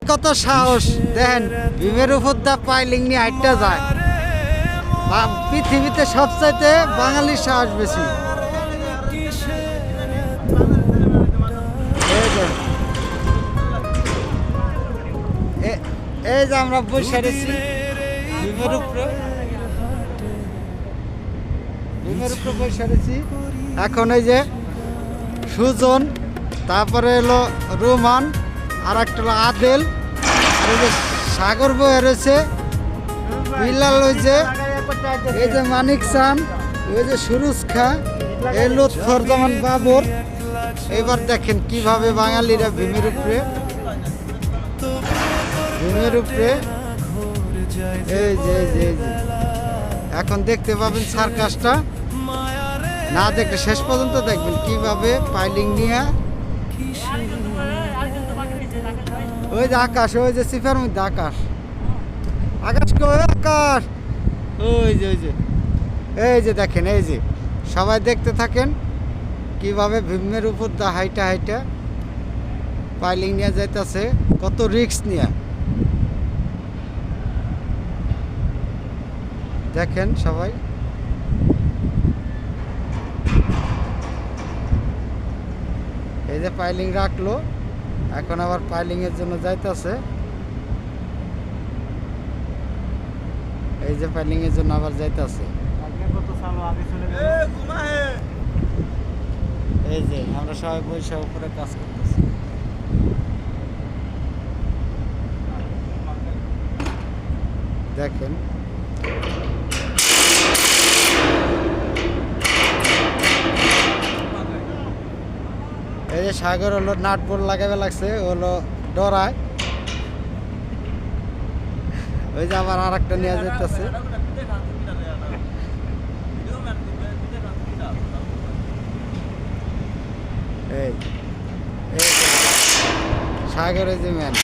কত সাহস দেখেন, ভীমের উপর দা পাইলিং নিয়ে হাইটটা যায়। পৃথিবীতে সবচাইতে বাঙালির সাহস বেশি। এই যে আমরা বসে রয়েছি ভীমের উপরে বসে রয়েছি। এখন এই যে সুজন, তারপরে এলো রোমান, আর একটা হলো আদেল, আর এই যে সাগর বয়ে রয়েছে, বিলাল, ওই যে এই যে মানিক চান, ওই যে সুরুজ খা, এই লুৎফর জামান বাবর। এবার দেখেন কিভাবে বাঙালিরা ভীমের উপরে এই যে এখন দেখতে পাবেন সার্কাসটা। না দেখলে শেষ পর্যন্ত দেখবেন কিভাবে পাইলিং নিয়ে। ওই যে আকাশ, ওই যে সিফার মধ্যে আকাশ আকাশ, ওই যে দেখেন, এই যে সবাই দেখতে থাকেন কিভাবে ভীমের উপর দা হাইটা পাইলিং নিয়ে যাইতেছে, কত রিস্ক নিয়ে। দেখেন সবাই, এই যে পাইলিং রাখলো, এখন আবার পাইলিং এর জন্য যাইতেছে। এই যে পাইলিং এর জন্য আবার যাইতেছে। এই যে আমরা সবাই বৈশা উপরে কাজ করতেছি। দেখেন এই যে সাগর হলো নাট বোল্ট লাগাবে লাগছে, হলো ডরায়। ওই যে আবার আর একটা নিয়ে যেতেছে। এই সাগর, এই যে ম্যান।